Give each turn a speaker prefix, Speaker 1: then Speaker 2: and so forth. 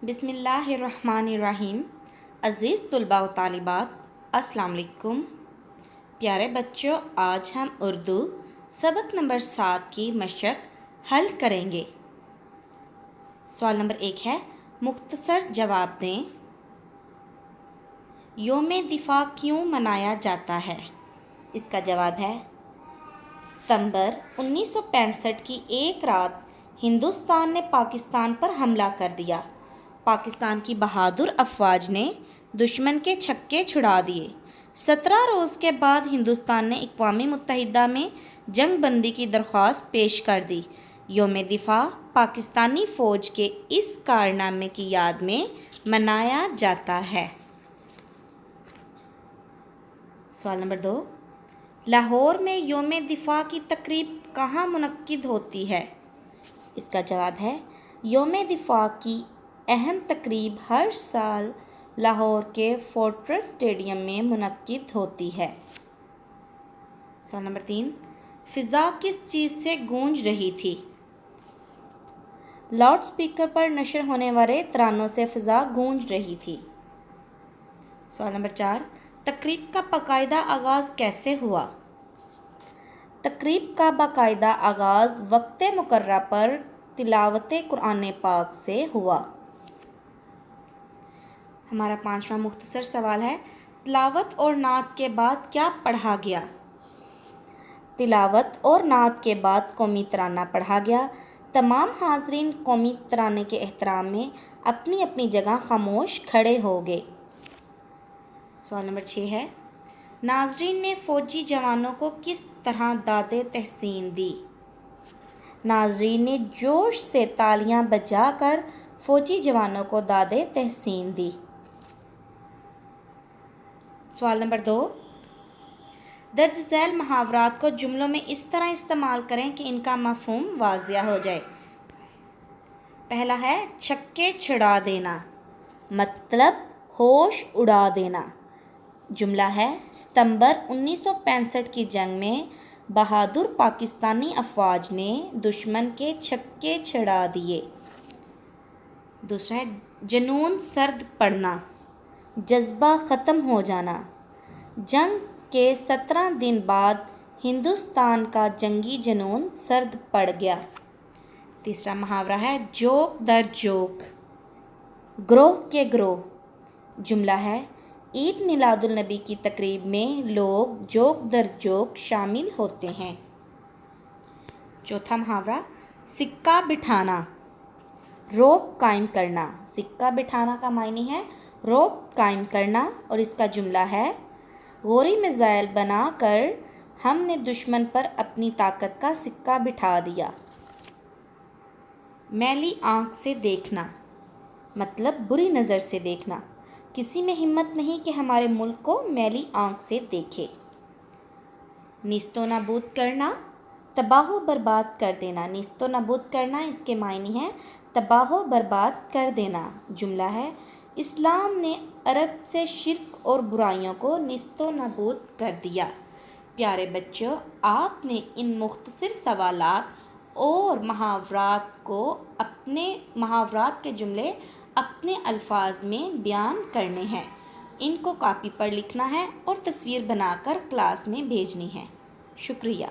Speaker 1: بسم اللہ الرحمن الرحیم۔ عزیز طلباء و طالبات، السلام علیکم۔ پیارے بچوں، آج ہم اردو سبق نمبر 7 کی مشق حل کریں گے۔ سوال نمبر 1 ہے، مختصر جواب دیں۔ یوم دفاع کیوں منایا جاتا ہے؟ اس کا جواب ہے، ستمبر 1965 کی ایک رات ہندوستان نے پاکستان پر حملہ کر دیا۔ پاکستان کی بہادر افواج نے دشمن کے چھکے چھڑا دیے۔ 17 روز کے بعد ہندوستان نے اقوام متحدہ میں جنگ بندی کی درخواست پیش کر دی۔ یوم دفاع پاکستانی فوج کے اس کارنامے کی یاد میں منایا جاتا ہے۔ سوال نمبر 2، لاہور میں یوم دفاع کی تقریب کہاں منعقد ہوتی ہے؟ اس کا جواب ہے، یوم دفاع کی اہم تقریب ہر سال لاہور کے فورٹریس اسٹیڈیم میں منعقد ہوتی ہے۔ سوال نمبر 3، فضا کس چیز سے گونج رہی تھی؟ لاؤڈ سپیکر پر نشر ہونے والے ترانوں سے فضا گونج رہی تھی۔ سوال نمبر 4، تقریب کا باقاعدہ آغاز کیسے ہوا؟ تقریب کا باقاعدہ آغاز وقت مقررہ پر تلاوت قرآن پاک سے ہوا۔ ہمارا 5واں مختصر سوال ہے، تلاوت اور نعت کے بعد کیا پڑھا گیا؟ تلاوت اور نعت کے بعد قومی ترانہ پڑھا گیا۔ تمام حاضرین قومی ترانے کے احترام میں اپنی اپنی جگہ خاموش کھڑے ہو گئے۔ سوال نمبر 6 ہے، ناظرین نے فوجی جوانوں کو کس طرح داد تحسین دی؟ ناظرین نے جوش سے تالیاں بجا کر فوجی جوانوں کو داد تحسین دی۔ سوال نمبر 2، درج ذیل محاورات کو جملوں میں اس طرح استعمال کریں کہ ان کا مفہوم واضح ہو جائے۔ پہلا ہے، چھکے چھڑا دینا، مطلب ہوش اڑا دینا۔ جملہ ہے، ستمبر 1965 کی جنگ میں بہادر پاکستانی افواج نے دشمن کے چھکے چھڑا دیے۔ دوسرا ہے، جنون سرد پڑنا، جذبہ ختم ہو جانا۔ جنگ کے 17 دن بعد ہندوستان کا جنگی جنون سرد پڑ گیا۔ تیسرا محاورہ ہے، جوک در جوک، گروہ کے گروہ۔ جملہ ہے، عید میلاد النبی کی تقریب میں لوگ جوک در جوک شامل ہوتے ہیں۔ چوتھا محاورہ، سکہ بٹھانا، روپ قائم کرنا۔ سکہ بٹھانا کا معنی ہے روپ قائم کرنا، اور اس کا جملہ ہے، غوری میزائل بنا کر ہم نے دشمن پر اپنی طاقت کا سکہ بٹھا دیا۔ میلی آنکھ سے دیکھنا، مطلب بری نظر سے دیکھنا۔ کسی میں ہمت نہیں کہ ہمارے ملک کو میلی آنکھ سے دیکھے۔ نیست و نابود کرنا، تباہ و برباد کر دینا۔ نیست و نابود کرنا، اس کے معنی ہے تباہ و برباد کر دینا۔ جملہ ہے، اسلام نے عرب سے شرک اور برائیوں کو نیست و نابود کر دیا۔ پیارے بچوں، آپ نے ان مختصر سوالات اور محاورات کے جملے اپنے الفاظ میں بیان کرنے ہیں۔ ان کو کاپی پر لکھنا ہے اور تصویر بنا کر کلاس میں بھیجنی ہے۔ شکریہ۔